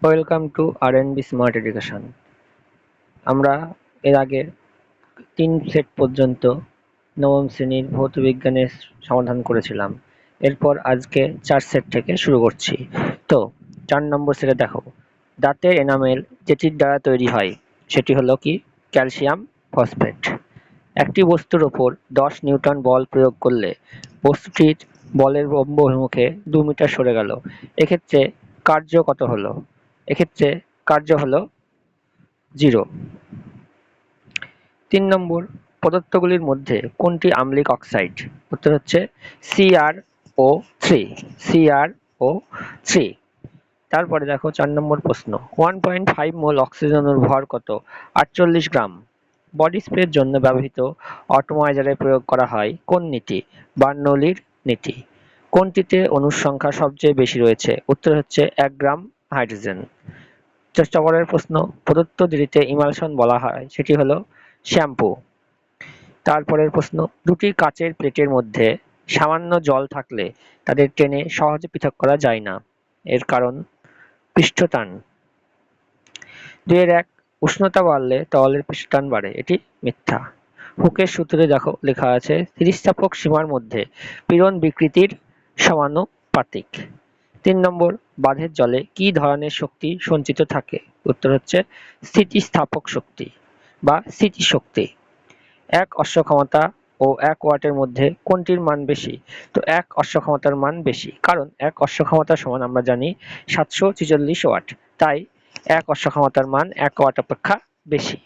Welcome to R and B smart education. আমরা এর আগে ৩ সেট পর্যন্ত নবম শ্রেণীর ভৌত বিজ্ঞানের সমাধান করেছিলাম। এরপর আজকে ৪ সেট থেকে শুরু করছি। তো ৪ নম্বর সেটে দেখো, দাঁতের এনামেল যেটির দ্বারা তৈরি হয় সেটি হলো কি ক্যালসিয়াম ফসফেট। একটি বস্তুর ওপর ১০ নিউটন বল প্রয়োগ করলে বস্তুটির বলের লম্ব অভিমুখে ২ মিটার সরে গেল। এক্ষেত্রে কার্য কত হলো? এক্ষেত্রে কার্য হলো 0। ৩ নম্বর, পদার্থগুলির মধ্যে কোনটি আম্লিক অক্সাইড? উত্তর হচ্ছে CrO3 CrO3। তারপরে দেখো ৪ নম্বর প্রশ্ন, 1.5 মোল অক্সিজেন অণুর ভর কত? ৪৮ গ্রাম। বডি স্প্রের জন্য ব্যবহৃত অটোমাইজারে প্রয়োগ করা হয় কোন নীতি? বার্নৌলির নীতি। কোনটিতে অণুর সংখ্যা সবচেয়ে বেশি রয়েছে? উত্তর হচ্ছে ১ গ্রাম হাইড্রোজেন। চেষ্টা করার প্রশ্ন, প্রদত্ত যেটিতে ইমালশন বলা হয় সেটি হলো শ্যাম্পু। তারপরের প্রশ্ন, দুটি কাচের প্লেটের মধ্যে সামান্য জল থাকলে তাদের টেনে সহজে পৃথক করা যায় না। এর কারণ পৃষ্ঠটান। ২-১, উষ্ণতা বাড়লে তরলের পৃষ্ঠটান বাড়ে, এটি মিথ্যা। হুকের সূত্রে দেখো লেখা আছে স্থিতিস্থাপক সীমার মধ্যে পীড়ন বিকৃতির সমানুপাতিক। ৩ নম্বর, বাঁধের জলে কি ধরনের শক্তি সঞ্চিত থাকে? উত্তর হচ্ছে স্থিতিস্থাপক শক্তি বা স্থিতিশক্তি। ১ অশ্ব ক্ষমতা ও ১ ওয়াটের মধ্যে কোনটির মান বেশি? তো ১ অশ্ব ক্ষমতার মান বেশি, কারণ ১ অশ্ব ক্ষমতা সমান আমরা জানি ৭৪৬ ওয়াট, তাই ১ অশ্ব ক্ষমতার মান ১ ওয়াট অপেক্ষা বেশি।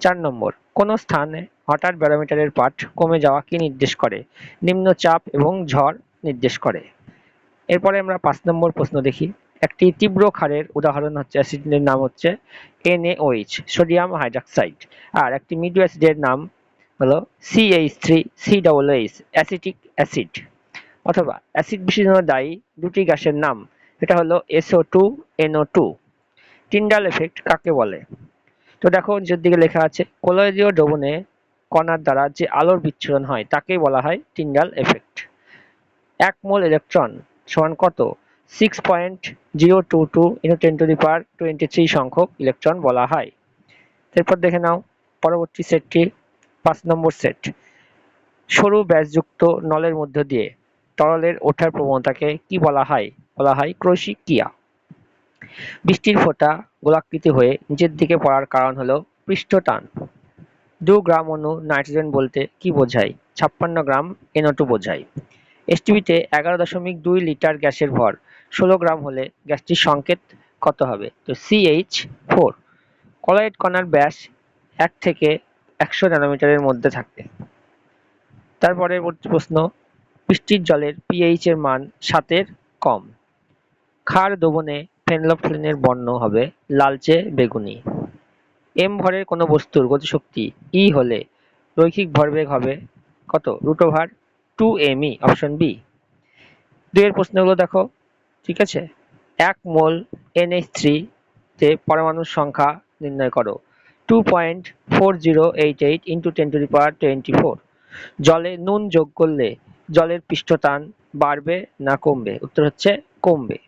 ৪ নম্বর, কোন স্থানে হঠাৎ ব্যারোমিটারের পাঠ কমে যাওয়া কি নির্দেশ করে? নিম্নচাপ এবং ঝড় নির্দেশ করে। এরপরে আমরা ৫ নম্বর প্রশ্ন দেখি। একটি তীব্র ক্ষারের উদাহরণ হচ্ছে অ্যাসিডের নাম হচ্ছে NaOH সোডিয়াম হাইড্রক্সাইড, আর একটি মৃদু অ্যাসিডের নাম হলো CH3COOH অ্যাসিটিক অ্যাসিড। অথবা অ্যাসিড বিশেষণে দায়ী দুটি গ্যাসের নাম, এটা হলো SO2 NO2। টিন্ডাল এফেক্ট কাকে বলে? তো দেখো নিচের দিকে লেখা আছে কোলয়েডীয় দ্রবণে কণার দ্বারা যে আলোর বিচ্ছুরণ হয় তাকেই বলা হয় টিন্ডাল এফেক্ট। ১ মোল ইলেকট্রন সমান কত? 6.022 × 10⁻23 সংখ্যক ইলেকট্রন বলা হয়। এরপর দেখে নাও পরবর্তী সেটটি ৫ নম্বর সেট। সরু ব্যাসযুক্ত নলের মধ্য দিয়ে তরলের ওঠার প্রবণতাকে কি বলা হয়? বলা হয় কৈশিক ক্রিয়া। বৃষ্টির ফোঁটা গোলাকৃতি হয়ে নিচের দিকে পড়ার কারণ হলো পৃষ্ঠটান। ২ গ্রাম অণু নাইট্রোজেন বলতে কি বোঝায়? ৫৬ গ্রাম NO2 বোঝায়। এসটিপিতে ১১.২ লিটার গ্যাসের ভর ১৬ গ্রাম হলে গ্যাসটির সংকেত কত হবে? তো CH4। কলয়েড কণার ব্যাস ১ থেকে ১০০ ন্যানোমিটারের মধ্যে থাকে। তারপরে প্রশ্ন, বৃষ্টির জলের পিএইচ এর মান ৭ এর কম। ক্ষার দ্রবণে ফেনলফথেলিনের বর্ণ হবে লালচে বেগুনি। এম ভরের কোনো বস্তুর গতিশক্তি E হলে রৈখিক ভরবেগ হবে কত? √2mE, option B. ২ এর প্রশ্নগুলো দেখো, ঠিক আছে। ১ মোল NH3 তে পরমাণুর সংখ্যা নির্ণয় করো। 2.4088 × 10⁻24। জলে নুন যোগ করলে জলের পৃষ্ঠটান বাড়বে না কমবে? উত্তর হচ্ছে কমবে।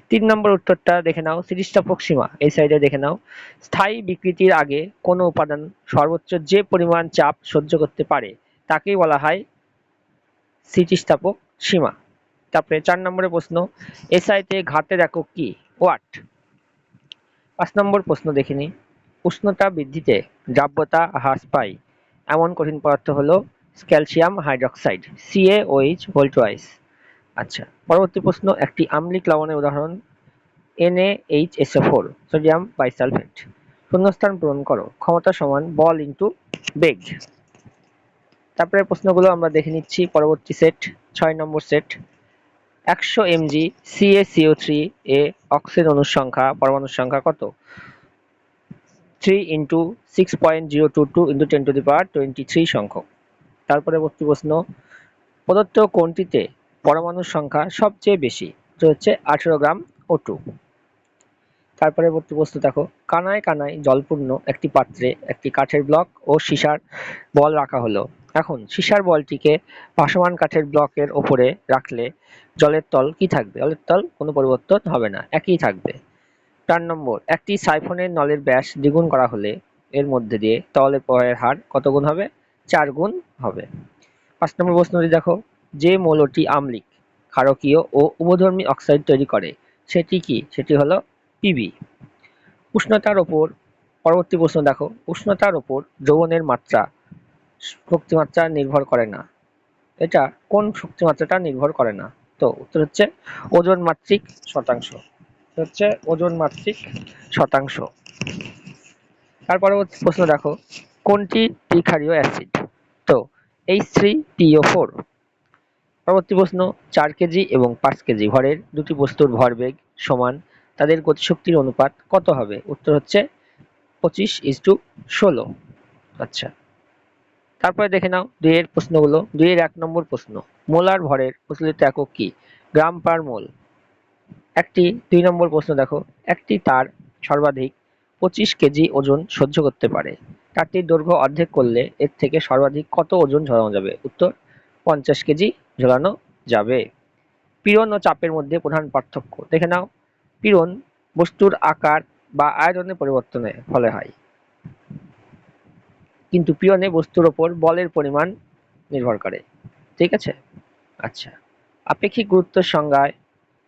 ৩ নম্বর উত্তরটা দেখে নাও, স্থিতিস্থাপক সীমা এই সাইডে দেখে নাও। স্থায়ী বিকৃতির আগে কোনো উপাদান সর্বোচ্চ যে পরিমাণ চাপ সহ্য করতে পারে তাকেই বলা হয় স্থিতিস্থাপক সীমা। তারপরে ৪ নম্বরের প্রশ্ন, এসআইতে ঘাতের একক কি? ওয়াট। ৫ নম্বর প্রশ্ন দেখে নিই। উষ্ণতা বৃদ্ধিতে দ্রাব্যতা হ্রাস পায় এমন কঠিন পদার্থ হলো ক্যালসিয়াম হাইড্রক্সাইড CaOH2। আচ্ছা, পরবর্তী প্রশ্ন, একটি আম্লিক লবণের উদাহরণ NaHSO4 সোডিয়াম বাইসালফেট। শূন্যস্থান পূরণ করো। ক্ষমতা সমান বল ইন্টু বেগ। তারপরে প্রশ্নগুলো আমরা দেখে নিচ্ছি। পরবর্তী সেট ৬ নম্বর সেট। ১০০ mg CaCO3 এ অক্সিজেন অণুর সংখ্যা পরমাণুর সংখ্যা কত? 3 × 6.022 × 10⁻23 সংখ্যক। তারপরে পরবর্তী প্রশ্ন, প্রদত্ত কোনটিতে পরমাণুর সংখ্যা সবচেয়ে বেশি? এটা হচ্ছে 18 গ্রাম O2। তারপরে পরবর্তী প্রশ্ন দেখো, কানায় কানায় জলপূর্ণ একটি পাত্রে একটি কাঠের ব্লক ও সীসার বল রাখা হলো। এখন সীসার বলটিকে ভাসমান কাঠের ব্লকের ওপরে রাখলে জলের তল কি থাকবে? জলের তল কোনো পরিবর্তন হবে না, একই থাকবে। 4 নম্বর, একটি সাইফনের নলের ব্যাস দ্বিগুণ করা হলে এর মধ্যে দিয়ে তরলের প্রবাহের হার কত গুণ হবে? 4 গুণ হবে। 5 নম্বর প্রশ্নটি দেখো, যে মৌলটি আম্লিক, ক্ষারকীয় ও উভধর্মী অক্সাইড তৈরি করে সেটি কি? সেটি হলো পিবি। উষ্ণতার ওপর পরবর্তী প্রশ্ন দেখো, উষ্ণতার ওপর যৌবনের মাত্রা শক্তিমাত্রা নির্ভর করে না। এটা কোন শক্তিমাত্রাটা নির্ভর করে না? তো উত্তর হচ্ছে ওজন মাত্রিক শতাংশ। হচ্ছে ওজন মাত্রিক শতাংশ। তার পরবর্তী প্রশ্ন দেখো, কোনটি দ্বিক্ষারীয় অ্যাসিড? তো H3PO4। পরবর্তী প্রশ্ন, 4 কেজি এবং 5 কেজি ভরের দুটি বস্তুর ভরবেগ সমান, তাদের গতিশক্তির অনুপাত কত হবে? উত্তর হচ্ছে 25:16। আচ্ছা, তারপরে দেখে নাও 2 এর প্রশ্নগুলো। 2 এর 1 নম্বর প্রশ্ন, মোলার ভরের প্রচলিত একক কি? গ্রাম পার মোল। 2 নম্বর প্রশ্ন দেখো, একটি তার সর্বাধিক 25 কেজি ওজন সহ্য করতে পারে, তারটির দৈর্ঘ্য অর্ধেক করলে এর থেকে সর্বাধিক কত ওজন ঝোলানো যাবে? উত্তর 50 কেজি ঝোলানো যাবে। পীড়ন ও চাপের মধ্যে প্রধান পার্থক্য দেখে নাও। পীড়ন বস্তুর আকার বা আয়তনের পরিবর্তনের ফলে হয়, কিন্তু পীড়নে বস্তুর ওপর বলের পরিমাণ নির্ভর করে। ঠিক আছে? আচ্ছা, আপেক্ষিক গুরুত্বের সংজ্ঞায়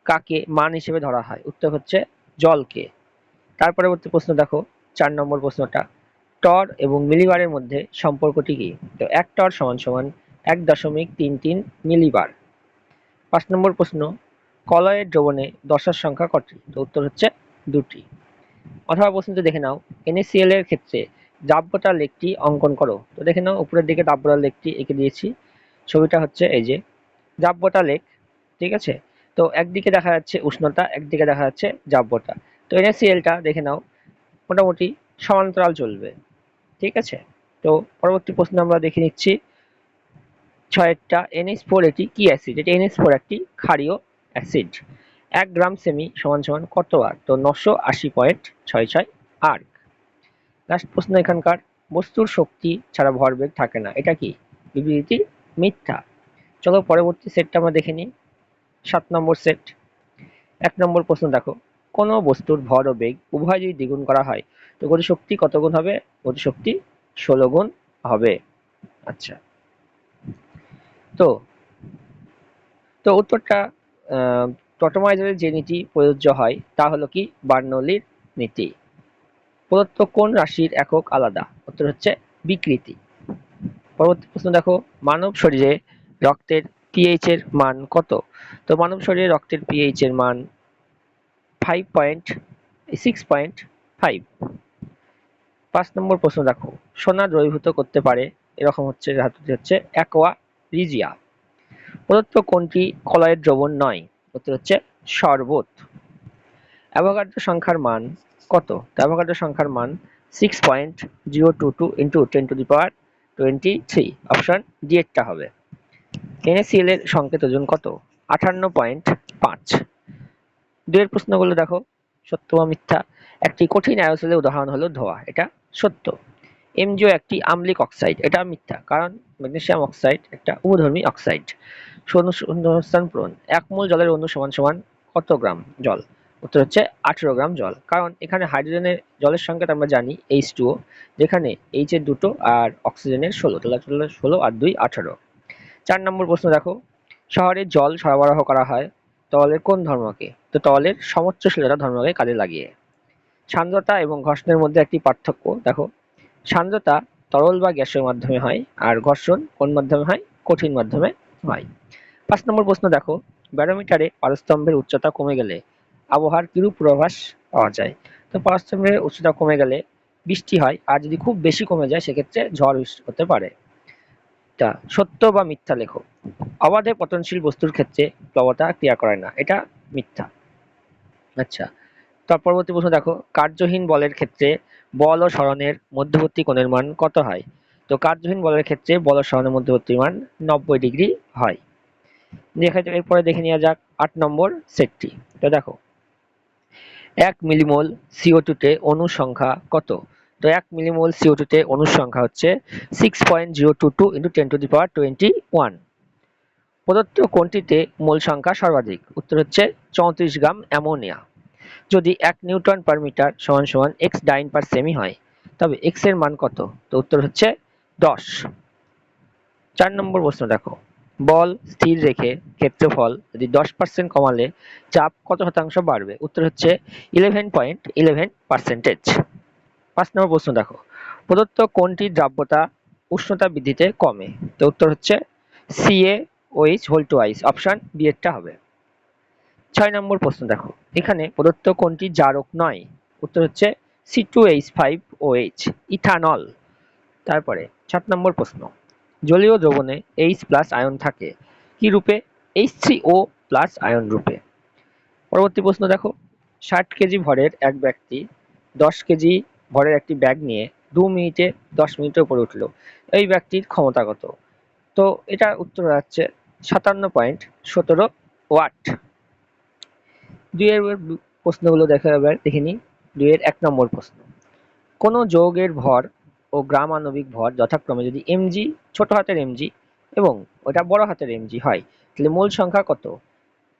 কাকে মান হিসেবে ধরা হয়? উত্তর হচ্ছে জলকে। তার পরবর্তী প্রশ্ন দেখো, 4 নম্বর প্রশ্নটা, টর এবং মিলিবারের মধ্যে সম্পর্কটি কি? তো 1 টর সমান সমান 1.33 মিলিবার। 5 নম্বর প্রশ্ন, কলয়ের দ্রবণে দশার সংখ্যা কটি? তো উত্তর হচ্ছে 2টি। অথবা প্রশ্নটি দেখে নাও, NaCl এর ক্ষেত্রে দ্রাব্যতার লেখটি অঙ্কন করো। তো দেখে নাও, উপরের দিকে দ্রাব্যতার লেখটি এঁকে দিয়েছি। ছবিটা হচ্ছে এই যে দ্রাব্যতা লেখ। ঠিক আছে? তো একদিকে দেখা যাচ্ছে উষ্ণতা, একদিকে দেখা যাচ্ছে দ্রাব্যতা। তো NaCl টা দেখে নাও মোটামুটি সমান্তরাল চলবে। ঠিক আছে? তো পরবর্তী প্রশ্ন আমরা দেখে নিচ্ছি 6 NH4 এটি কি অ্যাসিড? এটি NH4 একটি ক্ষারীয় অ্যাসিড। 1 গ্রাম সেমি সমান সমান কত বার? তো 980.66 আর্ক। লাস্ট প্রশ্ন এখানকার, বস্তুর শক্তি ছাড়া ভরবেগ থাকে না, এটা কি? বিবৃতি মিথ্যা। চলো পরবর্তী সেটটা আমরা দেখে নিই। 7 নম্বর সেট। 1 নম্বর প্রশ্ন দেখো, কোনো বস্তুর ভর ও বেগ উভয় যদি দ্বিগুণ করা হয় তো গতিশক্তি কত গুণ হবে? গতিশক্তি 16 গুণ হবে। আচ্ছা, তো তো উত্তরটা টটোমাইজারের যে নীতি প্রযোজ্য হয় তা হলো কি? বার্নৌলির নীতি। প্রদত্ত কোন রাশির একক আলাদা? উত্তর হচ্ছে বিকৃতি। পরবর্তী প্রশ্ন দেখো, মানব শরীরে রক্তের পিএইচ এর মান কত? তো মানব শরীরে রক্তের পিএইচ এর মান 6.5। 5 নম্বর প্রশ্ন দেখো, সোনা দ্রবীভূত করতে পারে এরকম হচ্ছে ধাতুটি হচ্ছে অ্যাকোয়া রিজিয়া। প্রদত্ত কোনটি কলয়ের দ্রবণ নয়? উত্তর হচ্ছে শরবত। অ্যাভোগাড্রো সংখ্যার মান কত? অ্যাভোগাড্রো সংখ্যার মান 6.022 ইন্টু 10⁻23। অপশন ডি এরটা হবে। NaCl এর সংকেত ওজন কত? 58.5। 2 এর প্রশ্নগুলো দেখো, সত্য বা মিথ্যা। একটি কঠিন অ্যারোসলের উদাহরণ হলো ধোঁয়া, এটা সত্য। MgO একটি আম্লিক অক্সাইড, এটা মিথ্যা, কারণ ম্যাগনেসিয়াম অক্সাইড একটা উভধর্মী অক্সাইড। শূন্যস্থান পূরণ। 1 মোল জলের অণু সমান সমান কত গ্রাম জল? উত্তর হচ্ছে 18 গ্রাম জল, কারণ এখানে হাইড্রোজেনের জলের সংকেত আমরা জানি H2O, যেখানে H এর 2 আর অক্সিজেনের 16, তাহলে 16 আর 2 18। 4 নম্বর প্রশ্ন দেখো, শহরে জল সরবরাহ করা হয় তরলের কোন ধর্মকে? তো তরলের সমুচ্চশীলতা ধর্মকে কাজে লাগিয়ে। সান্দ্রতা এবং ঘর্ষণের মধ্যে একটি পার্থক্য দেখো, সান্দ্রতা তরল বা গ্যাসের মাধ্যমে হয়, আর ঘর্ষণ কোন মাধ্যমে হয়? কঠিন মাধ্যমে হয়। 5 নম্বর প্রশ্ন দেখো, ব্যারোমিটারে পারস্তম্ভের উচ্চতা কমে গেলে আবহাওয়ার কিরূপ পূর্বাভাস পাওয়া যায়? তো পারস্তম্ভের উচ্চতা কমে গেলে বৃষ্টি হয়, আর যদি খুব বেশি কমে যায় সেক্ষেত্রে ঝড় বৃষ্টি হতে পারে। তা সত্য বা মিথ্যা লেখো। অবাধে পতনশীল বস্তুর ক্ষেত্রে প্লবতা ক্রিয়া করে না, এটা মিথ্যা। আচ্ছা, তার পরবর্তী প্রশ্ন দেখো, কার্যহীন বলের ক্ষেত্রে বল ও সরণের মধ্যবর্তী কোণের মান কত হয়? তো কার্যহীন বলের ক্ষেত্রে বল ও সরণের মধ্যবর্তী মান 90 ডিগ্রি হয়। এরপরে দেখে নেওয়া যাক 8 নম্বর সেটটি। তো দেখো, 1 মিলিমোল CO2 তে অণুর সংখ্যা কত? তো 1 মিলিমোল CO2 তে অণুর সংখ্যা হচ্ছে 6.022 ইন্টু 10⁻21। প্রদত্ত কোনটিতে মোল সংখ্যা সর্বাধিক? উত্তর হচ্ছে 34 গ্রাম অ্যামোনিয়া। যদি 1 নিউটন পার মিটার সমান সমান x ডাইন পার সেমি হয় তবে x এর মান কত? তো উত্তর হচ্ছে 10। 4 নম্বর প্রশ্ন দেখো, বল স্থির রেখে ক্ষেত্রফল যদি 10% কমালে চাপ কত শতাংশ বাড়বে? উত্তর হচ্ছে 11.11%। 5 নম্বর প্রশ্ন দেখো, প্রদত্ত কোনটির দ্রাব্যতা উষ্ণতা বৃদ্ধিতে কমে? তো উত্তর হচ্ছে CaOH whole twice, option B এরটা হবে। 6 নম্বর প্রশ্ন দেখো, এখানে প্রদত্ত কোনটি জারক নয়? উত্তর হচ্ছে C2H5OH, ইথানল। তারপরে 7 নম্বর প্রশ্ন, জলীয় দ্রবণে H+ আয়ন থাকে কি রূপে? H3O+ আয়ন রূপে। পরবর্তী প্রশ্ন দেখো, 60 কেজি ভরের এক ব্যক্তি 10 কেজি ভরের একটি ব্যাগ নিয়ে 2 মিনিটে 10 মিনিটের উপরে উঠলো, এই ব্যক্তির ক্ষমতা কত? তো এটা উত্তর হচ্ছে 57.17 ওয়াট। 2 এর প্রশ্নগুলো দেখে নিই। 2 এর 1 নম্বর প্রশ্ন, কোন যৌগের ভর ও গ্রাম আণবিক ভর যথাক্রমে যদি mg ছোট হাতের mg এবং ওটা বড় হাতের mg হয় তাহলে মোল সংখ্যা কত?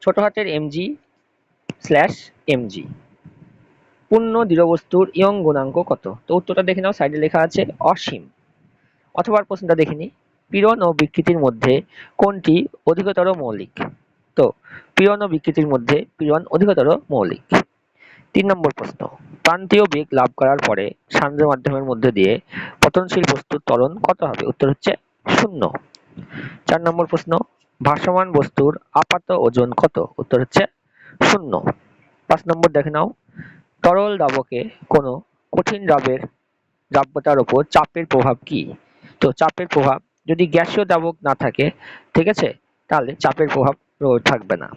ছোট হাতের mg/mg। পূর্ণ দৃঢ়বস্তুর ইয়ং গুণাঙ্ক কত? তো উত্তরটা দেখে নাও, সাইডে লেখা আছে অসীম। অথবা প্রশ্নটা দেখে নিই, পীড়ন ও বিকৃতির মধ্যে কোনটি অধিকতর মৌলিক? তো পীড়ন ও বিকৃতির মধ্যে পীড়ন অধিকতর মৌলিক। 3 নম্বর প্রশ্ন, প্রান্তীয় বেগ লাভ করার পরে সান্দ্র মাধ্যমের মধ্যে দিয়ে পতনশীল বস্তুর ত্বরণ কত হবে? উত্তর হচ্ছে 0। 4 নম্বর প্রশ্ন, ভাসমান বস্তুর আপাত ওজন কত? উত্তর হচ্ছে 0। 5 নম্বর দেখে নাও, তরল দ্রাবকে কোনো কঠিন দ্রবের দ্রাব্যতার উপর চাপের প্রভাব কি? তো চাপের প্রভাব যদি গ্যাসীয় দ্রাবক না থাকে, ঠিক আছে, তাহলে চাপের প্রভাব থাকবে না।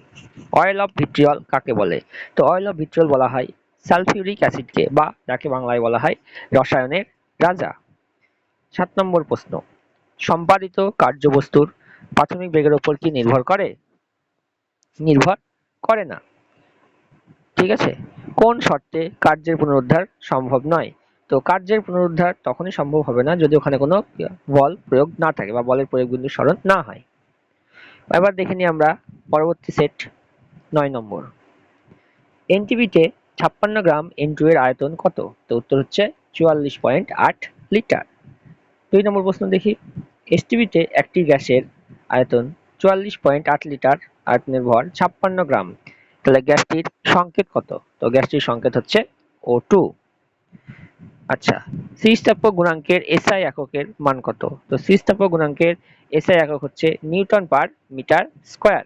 অয়েল অফ ভিট্রিয়ল কাকে বলে? তো অয়েল অফ ভিট্রিয়ল বলা হয় সালফিউরিক অ্যাসিডকে, বা যাকে বাংলায় বলা হয় রসায়নের রাজা। 7 নম্বর প্রশ্ন, সম্পাদিত কার্যবস্তুর প্রাথমিক বেগের উপর কি নির্ভর করে? নির্ভর করে না। ঠিক আছে, কোন শর্তে কার্যের পুনরুদ্ধার সম্ভব নয়? তো কার্যের পুনরুদ্ধার তখনই সম্ভব হবে না যদি ওখানে কোনো বল প্রয়োগ না থাকে বা বলের প্রয়োগ বিন্দু স্মরণ না হয়। এবার দেখে নিই আমরা পরবর্তী সেট। 9 নম্বর, এনটিভিতে 56 গ্রাম N2 এর আয়তন কত? তো উত্তর হচ্ছে 44.8 লিটার। 2 নম্বর প্রশ্ন দেখি, এসটিভিতে একটি গ্যাসের আয়তন 44.8 লিটার, আয়তনের ভর 56 গ্রাম, তাহলে গ্যাসটির সংকেত কত? তো গ্যাসটির সংকেত হচ্ছে O2। আচ্ছা, স্থিতিস্থাপক গুণাঙ্কের SI এককের মান কত? তো স্থিতিস্থাপক গুণাঙ্কের SI একক হচ্ছে নিউটন পার মিটার স্কয়ার।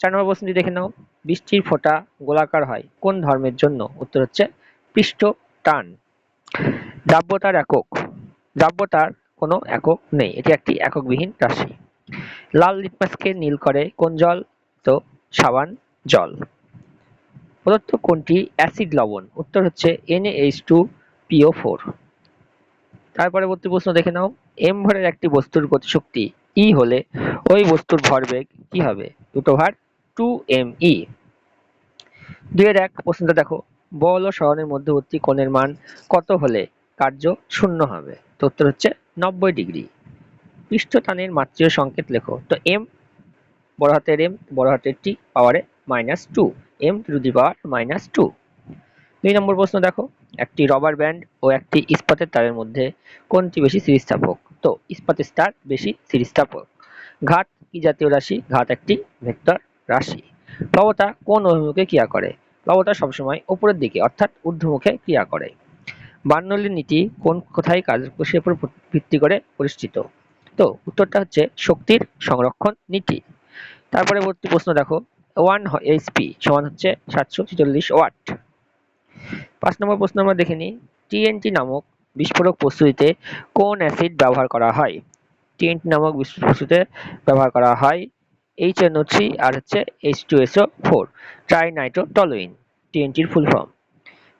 4 নম্বর প্রশ্নটি দেখে নাও, বৃষ্টির ফোঁটা গোলাকার হয় কোন ধর্মের জন্য? উত্তর হচ্ছে পৃষ্ঠ টান। দ্রাব্যতার একক, দ্রাব্যতার কোনো একক নেই, এটি একটি এককবিহীন রাশি। লাল লিটমাসকে নীল করে কোন জল? তো সাবান জল। প্রদত্ত কোনটি অ্যাসিড লবণ? উত্তর হচ্ছে NaH2PO4। তার পরবর্তী প্রশ্ন দেখে নাও, m ভরের একটি বস্তুর গতিশক্তি E হলে ওই বস্তুর ভরবেগ কি হবে? দুটো ভার 2me। 2 এর 1 প্রশ্নটা দেখো, বল ও সরণের মধ্যবর্তী কোণের মান কত হলে কার্য শূন্য হবে? তো উত্তর হচ্ছে 90 ডিগ্রি। পৃষ্ঠটানের মাত্রিয় সংকেত লেখো। তো m বড় হাতের m বড় হাতের t পাওয়ারে -2, m টু দি পাওয়ার -2। 2 নম্বর প্রশ্ন দেখো, একটি রবার ব্যান্ড ও একটি ইস্পাতের তারের মধ্যে কোনটি বেশি স্থিতিস্থাপক? তো ইস্পাতের তার বেশি স্থিতিস্থাপক। ঘাত কি জাতীয় রাশি? ঘাত একটি ভেক্টর রাশি। প্লবতা কোন অভিমুখে ক্রিয়া করে? প্লবতা সবসময় উপরের দিকে অর্থাৎ ঊর্ধ্বমুখে ক্রিয়া করে। বার্নৌলির নীতি কোথায় কার্যকোষের উপর ভিত্তি করে প্রতিষ্ঠিত? তো উত্তরটা হচ্ছে শক্তির সংরক্ষণ নীতি। তারপরে পরবর্তী প্রশ্ন দেখো, 1 HP সমান হচ্ছে 746 ওয়াট। 5 নম্বর প্রশ্ন আমরা দেখে নিই, TNT নামক বিস্ফোরক প্রস্তুতিতে কোন অ্যাসিড ব্যবহার করা হয়? TNT নামক বিস্ফোরক প্রস্তুতিতে ব্যবহার করা হয় HNO3 আর হচ্ছে H2SO4, ট্রাইনাইট্রোটলুইন, TNT এর ফুল ফর্ম।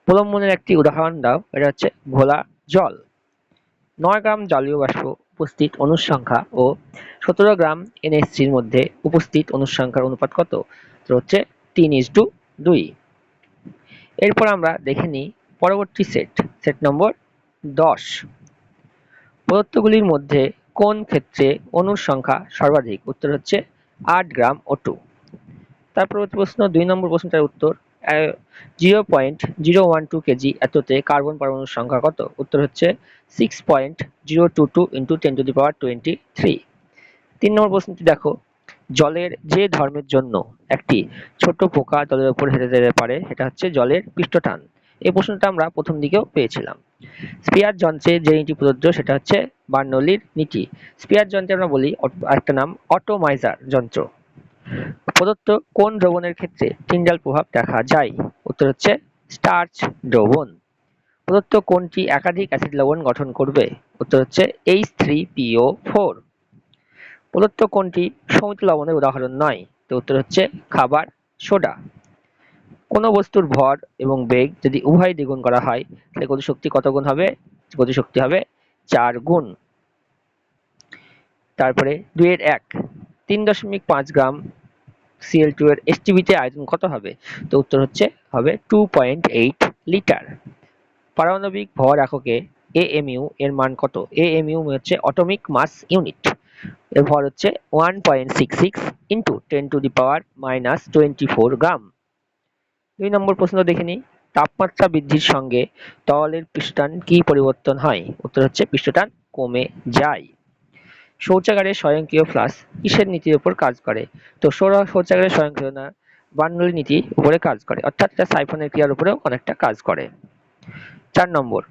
প্রলম্বনের একটি উদাহরণ দাও। এটা হচ্ছে ঘোলা জল। 9 গ্রাম জলীয় বাষ্প উপস্থিত অণুর সংখ্যা ও 17 গ্রাম NH3 এর মধ্যে উপস্থিত অণুর সংখ্যার অনুপাত কত? তো হচ্ছে 3:2। এরপর আমরা দেখে নিই পরবর্তী সেট, সেট নম্বর 10। প্রদত্তগুলির মধ্যে কোন ক্ষেত্রে অণুর সংখ্যা সর্বাধিক? উত্তর হচ্ছে 8 গ্রাম O2। তার পরবর্তী প্রশ্ন, 2 নম্বর প্রশ্নটার উত্তর, 0.012 কেজি এততে কার্বন পরমাণুর সংখ্যা কত? উত্তর হচ্ছে 6.022 ইন্টু 10^23। 3 নম্বর প্রশ্নটি দেখো, জলের যে ধর্মের জন্য একটি ছোট পোকা জলের উপর হেঁটে যেতে পারে সেটা হচ্ছে জলের পৃষ্ঠটান। এই প্রশ্নটা আমরা প্রথম দিকেও পেয়েছিলাম। স্পিয়ার যন্ত্রে যে নীতি প্রযোজ্য সেটা হচ্ছে বার্নৌলির নীতি। স্পিয়ার যন্ত্রে আমরা বলি একটা নাম অটোমাইজার যন্ত্র। প্রদত্ত কোন দ্রবণের ক্ষেত্রে টিন্ডাল প্রভাব দেখা যায়? উত্তর হচ্ছে স্টার্চ দ্রবণ। প্রদত্ত কোনটি একাধিক অ্যাসিড লবণ গঠন করবে? উত্তর হচ্ছে H3PO4। প্রদত্ত কোনটি সমিত লবণের উদাহরণ নয়? তো উত্তর হচ্ছে খাবার সোডা। কোন বস্তুর ভর এবং বেগ যদি উভয় দ্বিগুণ করা হয় তাহলে গতিশক্তি কত গুণ হবে? গতিশক্তি হবে 4 গুণ। তারপরে 2-1, 3.5 গ্রাম Cl2 এর STB তে আয়তন কত হবে? তো উত্তর হবে 2.8 লিটার। পারমাণবিক ভর এককে AMU এর মান কত? AMU হচ্ছে অ্যাটমিক মাস ইউনিট। এর ভর হচ্ছে 1.66 ইন্টু 10^-24 গ্রাম। 2 নম্বর প্রশ্ন দেখে নিই, তাপমাত্রা বৃদ্ধির সঙ্গে তরলের পৃষ্ঠটান কি পরিবর্তন হয়? উত্তর হচ্ছে পৃষ্ঠটান কমে যায়। শৌচাগারের স্বয়ংক্রিয় ফ্লাশ কিসের নীতির উপর কাজ করে? তো শৌচাগারের স্বয়ংক্রিয়তা বার্নৌলি নীতির উপরে কাজ করে, অর্থাৎ এটা সাইফনের ক্রিয়ার উপরেও অনেকটা কাজ করে। 4 নম্বর,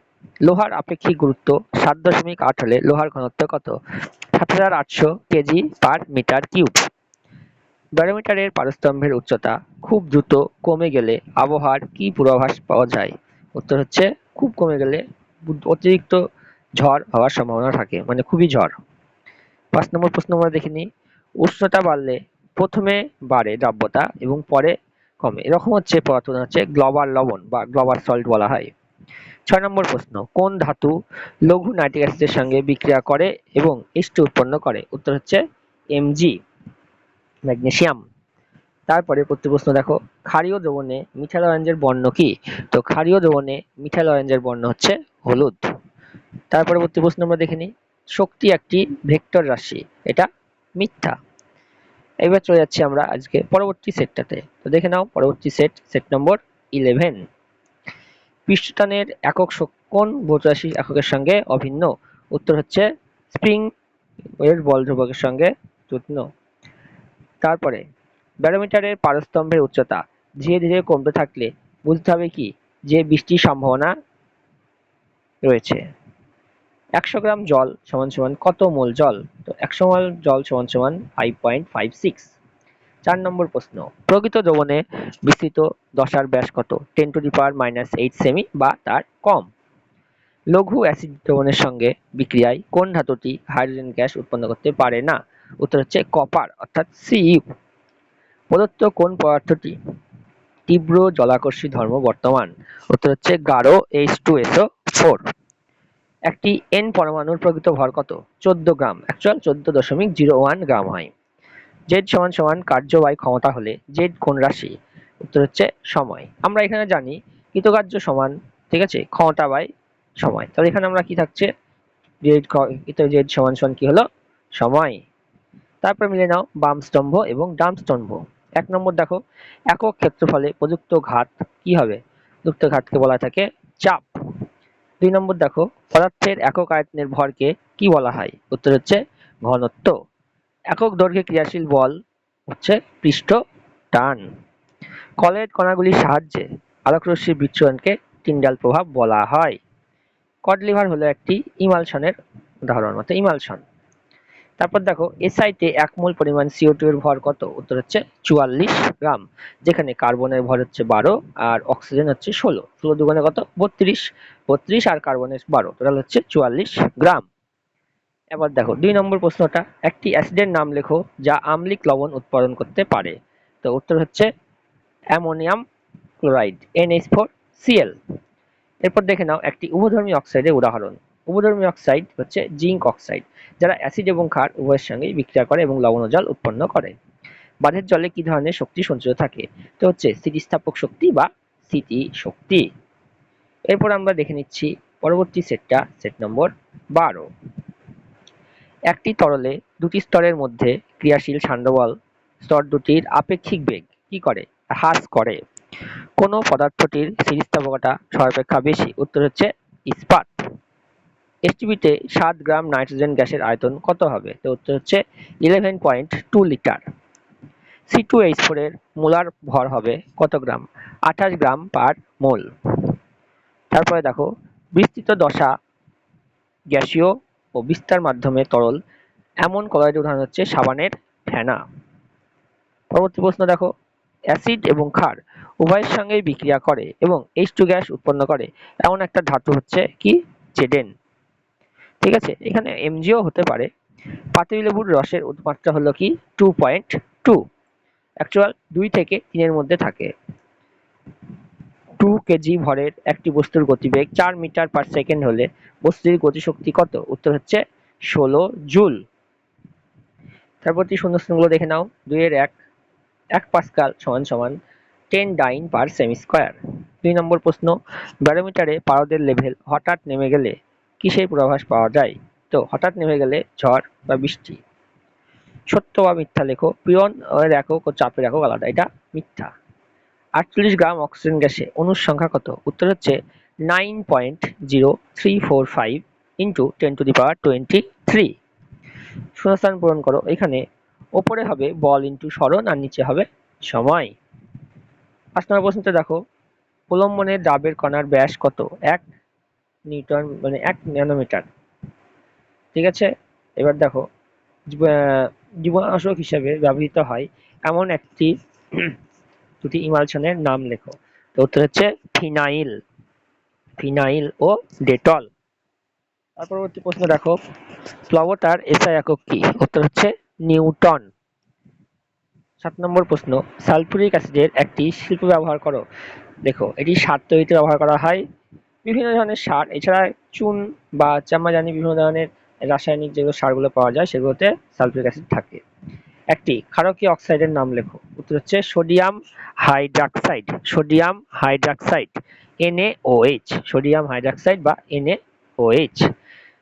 লোহার আপেক্ষিক গুরুত্ব 7.8 হলে লোহার ঘনত্ব কত? 7800 কেজি পার মিটার কিউব। ব্যারোমিটারের পারস্তম্ভের উচ্চতা খুব দ্রুত কমে গেলে আবহাওয়ার কি পূর্বাভাস পাওয়া যায়? উত্তর হচ্ছে খুব কমে গেলে অতিরিক্ত ঝড় হওয়ার সম্ভাবনা থাকে, মানে খুবই ঝড়। 5 নম্বর প্রশ্ন আমরা দেখে নিই, উষ্ণতা বাড়লে প্রথমে বাড়ে দ্রাব্যতা এবং পরে কমে, এরকম হচ্ছে পদার্থ হচ্ছে গ্লোবাল লবণ বা গ্লোবাল সল্ট বলা হয়। 6 নম্বর প্রশ্ন, কোন ধাতু লঘু নাইট্রিক অ্যাসিডের সঙ্গে বিক্রিয়া করে এবং H2 উৎপন্ন করে? উত্তর হচ্ছে Mg, ম্যাগনেসিয়াম। তারপরে প্রশ্ন দেখো, ক্ষারীয় দ্রবণে মিথাইল অরেঞ্জের বর্ণ কি? তো ক্ষারীয় দ্রবণে মিথাইল অরেঞ্জের বর্ণ হচ্ছে হলুদ। তার পরবর্তী প্রশ্ন আমরা দেখে নিই, শক্তি একটি ভেক্টর রাশি, এটা মিথ্যা। এবার চলে যাচ্ছি আমরা আজকে পরবর্তী সেটটাতে। তো দেখে নাও পরবর্তী সেট নম্বর 11। পৃষ্ঠটানের একক কোন ভৌত রাশি এককের সঙ্গে অভিন্ন? উত্তর হচ্ছে স্প্রিং এর বল ধ্রুবকের সঙ্গে যুগ্ম। তারপরে ব্যারোমিটারের পারস্তম্ভের উচ্চতা ধীরে ধীরে কমতে থাকলে বুঝতে হবে কি যে বৃষ্টির সম্ভাবনা রয়েছে। 100 গ্রাম জল সমান সমান কত মোল জল? তো 100 মোল জল সমান সমান 5.56। 4 নম্বর প্রশ্ন, প্রকৃত দ্রবণে বিস্তৃত দশার ব্যাস কত? 10⁻⁻8 সেমি বা তার কম। লঘু অ্যাসিড দ্রবণের সঙ্গে বিক্রিয়ায় কোন ধাতুটি হাইড্রোজেন গ্যাস উৎপন্ন করতে পারে না? উত্তর হচ্ছে কপার, অর্থাৎ Cu। প্রদত্ত কোন পদার্থটি তীব্র জলাকর্ষী ধর্ম বর্তমান? উত্তর হচ্ছে গাঢ় H2SO4। একটি N পরমাণুর প্রকৃত ভর কত? 14 গ্রাম, অ্যাকচুয়াল 14.01 গ্রাম হয়। Z সমান সমান কার্যবাহী ক্ষমতা হলে Z কোন রাশি? উত্তর হচ্ছে সময়। আমরা এখানে জানি কৃতকার্য সমান, ঠিক আছে, ক্ষমতা বাই সময়, তাহলে এখানে আমরা কি থাকছে Z সমান সমান কি হলো? সময়। তারপর মিলে নাও বাম স্তম্ভ এবং ডান স্তম্ভ। 1 নম্বর দেখো, একক ক্ষেত্রফলে প্রযুক্ত ঘাত কি হবে? প্রযুক্ত ঘাতকে বলা থাকে চাপ। 2 নম্বর দেখো, পদার্থের একক আয়তনের ভরকে কি বলা হয়? উত্তর হচ্ছে ঘনত্ব। একক দৈর্ঘ্যে ক্রিয়াশীল বল হচ্ছে পৃষ্ঠ টান। কলের কণাগুলির সাহায্যে আলোকরশ্মির বিচ্ছুরণকে টিন্ডাল প্রভাব বলা হয়। কড লিভার হলো একটি ইমালশনের উদাহরণ, অর্থাৎ ইমালশন। তারপর দেখো, এসআইতে 1 মোল পরিমাণ CO2 এর ভর কত? উত্তর হচ্ছে 44 গ্রাম, যেখানে কার্বনের ভর হচ্ছে 12 আর অক্সিজেন হচ্ছে 16। 16 দুগুণে কত? 32। 32 আর কার্বনের 12, টোটাল হচ্ছে 44 গ্রাম। এবার দেখো 2 নম্বর প্রশ্নটা, একটি অ্যাসিডের নাম লেখো যা আম্লিক লবণ উৎপাদন করতে পারে। তো উত্তর হচ্ছে অ্যামোনিয়াম ক্লোরাইড, NH4Cl। এরপর দেখে নাও একটি উভধর্মী অক্সাইডের উদাহরণ। উভধর্মী অক্সাইড হচ্ছে জিঙ্ক অক্সাইড, যারা অ্যাসিড এবং ক্ষার উভয়ের সঙ্গে বিক্রিয়া করে এবং লবণ ও জল উৎপন্ন করে। বাঁধের জলে কি ধরনের শক্তি সঞ্চিত থাকে? তো হচ্ছে স্থিতিস্থাপক শক্তি বা স্থিতি শক্তি। এরপর আমরা দেখে নিচ্ছি পরবর্তী সেটটা, সেট নম্বর 12। একটি তরলে দুটি স্তরের মধ্যে ক্রিয়াশীল সান্দ্র বল স্তর দুটির আপেক্ষিক বেগ কি করে? হ্রাস করে। কোন পদার্থটির স্থিতিস্থাপকতা সর্বাপেক্ষা বেশি? উত্তর হচ্ছে ইস্পাত। এসটিপিতে 7 গ্রাম নাইট্রোজেন গ্যাসের আয়তন কত হবে? তো উত্তর হচ্ছে 11.2 লিটার। C2H4 এর মোলার ভর হবে কত গ্রাম? 28 গ্রাম পার মোল। তারপরে দেখো, বিস্তৃত দশা গ্যাসীয় ও বিস্তার মাধ্যমে তরল এমন কলয়েডের উদাহরণ হচ্ছে সাবানের ফেনা। পরবর্তী প্রশ্ন দেখো, অ্যাসিড এবং ক্ষার উভয়ের সঙ্গেই বিক্রিয়া করে এবং H2 গ্যাস উৎপন্ন করে এমন একটা ধাতু হচ্ছে কি? জেডেন। ঠিক আছে, এখানে MgO হতে পারে। পাতিলেবুর রসের মাত্রা হলো কি? 2.2। অ্যাকচুয়াল 2 থেকে 3 এর মধ্যে থাকে। 2 কেজি ভরের একটি বস্তুর গতিবেগ 4 মিটার পার সেকেন্ড হলে বস্তুটির গতিশক্তি কত? উত্তর হচ্ছে 16 জুল। তারপরটি শূন্যস্থানগুলো দেখে নাও। 2 এর 1 1 পাস্কাল সমান সমান 10 ডাইন পার সেমি স্কয়ার। 2 নম্বর প্রশ্ন, ব্যারোমিটারে পারদের লেভেল হঠাৎ নেমে গেলে কিসের পূর্বাভাস পাওয়া যায়? তো হঠাৎ নেমে গেলে ঝড় বা বৃষ্টি। সত্য বা মিথ্যা লেখো। পীড়ন এর একক ও চাপের একক আলাদা, এটা মিথ্যা। 48 গ্রাম অক্সিজেন গ্যাসে অণুর সংখ্যা কত? উত্তর হচ্ছে 9.0345 ইন্টু 10⁻23। শূন্যস্থান পূরণ করো। এখানে ওপরে হবে বল ইন্টু সরণ আর নিচে হবে সময়। 5 নম্বর প্রশ্নটা দেখো, প্রলম্বনের ডাবের কণার ব্যাস কত? 1 নিউটন মানে 1 ন্যানোমিটার। ঠিক আছে, এবার দেখো, জীবাণুনাশক হিসেবে ব্যবহৃত হয় এমন একটি দুটি ইমালশনের নাম লেখো। তো উত্তর হচ্ছে ফিনাইল। ফিনাইল ও ডেটল। তার পরবর্তী প্রশ্ন দেখো, প্লবতার এসআই একক কি? উত্তর হচ্ছে নিউটন। 7 নম্বর প্রশ্ন, সালফিউরিক অ্যাসিডের একটি শিল্প ব্যবহার করো। দেখো, এটি সার তৈরিতে ব্যবহার করা হয়। বিভিন্ন ধরনের সার, এছাড়া চুন বা আমরা জানি বিভিন্ন ধরনের রাসায়নিক যেগুলো সারগুলো পাওয়া যায় সেগুলোতে সালফিউরিক অ্যাসিড থাকে। একটি ক্ষারকীয় অক্সাইডের নাম লেখো। উত্তর হচ্ছে sodium hydroxide. Sodium hydroxide, NaOH। Sodium hydroxide বা NaOH।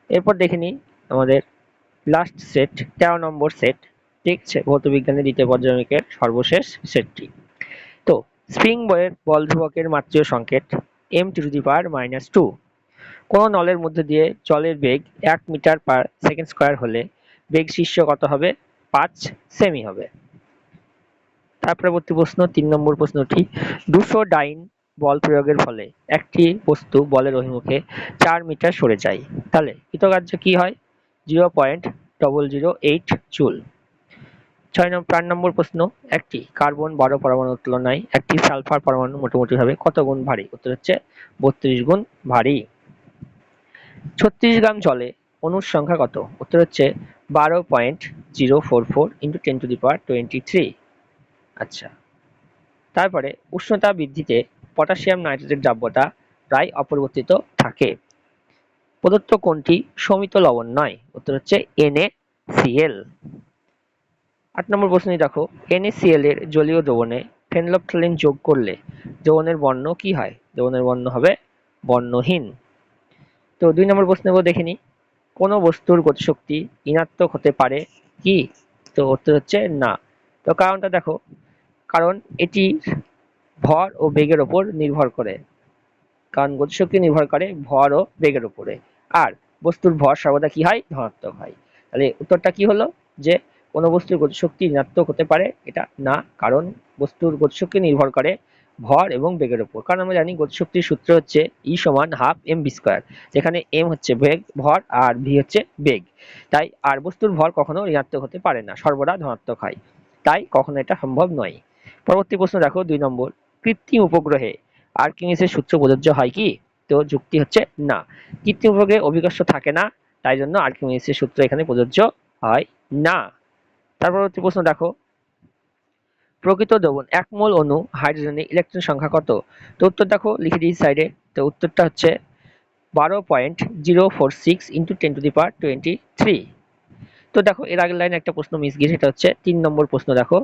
এরপর দেখে নিই আমাদের লাস্ট সেট, 13 নম্বর সেট। ঠিক আছে, ভৌতবিজ্ঞানের দ্বিতীয় পর্যায়ক্রমিকের সর্বশেষ সেটটি। তো স্প্রিং বয়ের বল ধ্রুবকের মাত্রিয় সংকেত m⁻²। কোন নলের মধ্যে দিয়ে জলের বেগ 1 মিটার পার সেকেন্ড স্কয়ার হলে বেগ শীর্ষ কত হবে? 5 সেমি হবে। তার পরবর্তী প্রশ্ন, 3 নম্বর প্রশ্নটি, 200 ডাইন বল প্রয়োগের ফলে একটি বস্তু বলের অভিমুখে 4 মিটার সরে যায়, তাহলে কৃতকার্য কি হয়? 0.008 জুল। 4 নম্বর প্রশ্ন, একটি কার্বন 12 পরমাণুর তুলনায় একটি সালফার পরমাণু মোটামুটি ভাবে কত গুণ ভারী? উত্তর হচ্ছে 32 গুণ ভারী। 36 গ্রাম জলে অণুর সংখ্যা কত? উত্তর হচ্ছে 12.044 ইন্টু 10⁻23। আচ্ছা, তারপরে উষ্ণতা বৃদ্ধিতে পটাশিয়াম নাইট্রেটের দ্রাব্যতা প্রায় অপরিবর্তিত থাকে। প্রদত্ত কোনটি শমিত লবণ নয়? উত্তর হচ্ছে NaCl। 8 নম্বর প্রশ্নে দেখো, NaCl এর জলীয় দ্রবণে ফেনলফথ্যালিন যোগ করলে দ্রবণের বর্ণ কি হয়? দ্রবণের বর্ণ হবে বর্ণহীন। তো 2 নম্বর প্রশ্নগুলো দেখে নিই। কোন বস্তুর গতিশক্তি ঋণাত্মক হতে পারে কি? তো উত্তর হচ্ছে না। তো কারণটা দেখো, কারণ এটি ভর ও বেগের উপর নির্ভর করে। কারণ গতিশক্তি নির্ভর করে ভর ও বেগের উপরে, আর বস্তুর ভর সর্বদা কি হয়? ধনাত্মক হয়। তাহলে উত্তরটা কি হলো, যে কোন বস্তুর গতিশক্তি ঋণাত্মক হতে পারে এটা না, কারণ বস্তুর গতিশক্তি নির্ভর করে ভর এবং বেগের উপর। কারণ আমরা জানি গতিশক্তির সূত্র হচ্ছে E = 12 mv², যেখানে m হচ্ছে বেগ ভর আর v হচ্ছে বেগ। তাই আর বস্তুর ভর কখনো ঋণাত্মক হতে পারে না, সর্বদা ধনাত্মক হয়, তাই কখনো এটা সম্ভব নয়। পরবর্তী প্রশ্ন দেখো, 2 নম্বর, কৃত্রিম উপগ্রহে আর্কিমিডিসের সূত্র প্রযোজ্য হয় কি? তো যুক্তি হচ্ছে না, কৃত্রিম উপগ্রহে অভিকর্ষ থাকে না, তাই জন্য আর্কিমিডিসের সূত্র এখানে প্রযোজ্য হয় না। তার পরবর্তী প্রশ্ন দেখো, প্রকৃত দ্রবণ 1 মোল অণু হাইড্রোজেনের ইলেকট্রন সংখ্যা কত? তো উত্তর দেখো লিখে দিয়েছি সাইডে। তো উত্তরটা হচ্ছে 12.046 ইন্টু 10⁻23। তো দেখো, এর আগের লাইনে একটা প্রশ্ন মিস গিয়েছে, সেটা হচ্ছে 3 নম্বর প্রশ্ন। দেখো,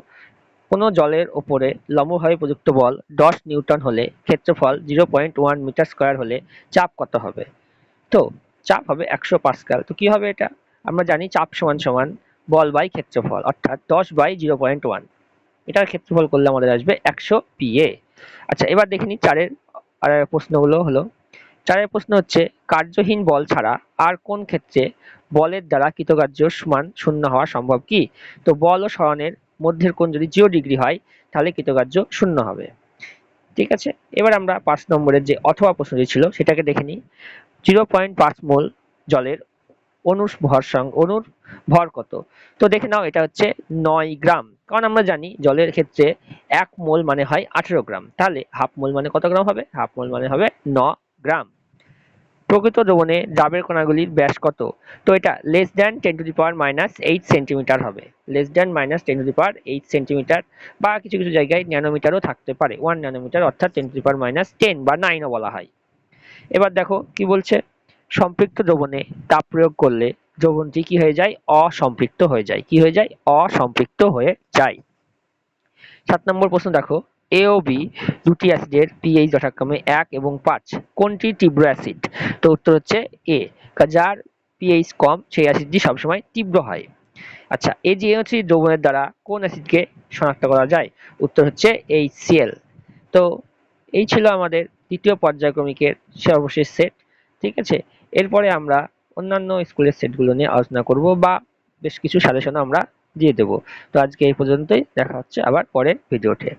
কোন জলের উপরে লম্বভাবে প্রযুক্ত বল 10 নিউটন হলে ক্ষেত্রফল 0.1 মিটার স্কয়ার হলে চাপ কত হবে? তো চাপ হবে 100 পাস্কাল। তো কি হবে এটা? আমরা জানি চাপ সমান সমান বল বাই ক্ষেত্রফল, অর্থাৎ 10 বাই 0.1। এটার ক্ষেত্রফল করলে আমাদের আসবে 100 PA। আচ্ছা, এবার দেখে নিই চারের প্রশ্নগুলো হলো, চারের প্রশ্ন হচ্ছে কার্যহীন বল ছাড়া আর কোন ক্ষেত্রে বলের দ্বারা কৃতকার্য সমান শূন্য হওয়া সম্ভব কি? তো বল ও সরণের মধ্যের কোণ যদি 0 ডিগ্রি হয় তাহলে কৃতকার্য শূন্য হবে। ঠিক আছে, এবার আমরা 5 নম্বরের যে অথবা প্রশ্নটি ছিল সেটাকে দেখে নিই। 0.5 মোল জলের অনুর ভর কত? তো দেখে নাও, এটা হচ্ছে 9 গ্রাম। কারণ আমরা জানি জলের ক্ষেত্রে 1 মোল মানে হয় 18 গ্রাম, তাহলে হাফ মোল মানে কত গ্রাম হবে? হাফ মোল মানে হবে 9 গ্রাম। প্রকৃত দ্রবণে ডাবের কণাগুলির ব্যাস কত? তো এটা লেস দ্যান 10⁻⁸ সেন্টিমিটার হবে। লেস দ্যান -10⁸ সেন্টিমিটার, বা কিছু কিছু জায়গায় ন্যানোমিটারও থাকতে পারে, 1 ন্যানোমিটার অর্থাৎ 10⁻10 বা 9ও বলা হয়। এবার দেখো কি বলছে, সম্পৃক্ত দ্রবণে তাপ প্রয়োগ করলে দ্রবণটি কি হয়ে যায়? অসম্পৃক্ত হয়ে যায়। কি হয়ে যায়? অসম্পৃক্ত হয়ে যায়। 7 নম্বর প্রশ্ন দেখো, এ ও বি দুটি অ্যাসিডের পিএইচ যথাক্রমে 1 এবং 5, কোনটি তীব্র অ্যাসিড? তো উত্তর হচ্ছে এ, যার পিএইচ কম সেই অ্যাসিডটি সবসময় তীব্র হয়। আচ্ছা, এই যে হচ্ছে দ্রবণের দ্বারা কোন অ্যাসিডকে শনাক্ত করা যায়? উত্তর হচ্ছে HCl। তো এই ছিল আমাদের দ্বিতীয় পর্যায়ক্রমিকের সর্বশেষ সেট। ঠিক আছে, এরপরে আমরা অন্যান্য স্কুলের সেটগুলো নিয়ে আলোচনা করব, বা বেশ কিছু সাজেশন আমরা দিয়ে দেব। তো আজকে এই পর্যন্তই, দেখা হচ্ছে আবার পরের ভিডিওতে।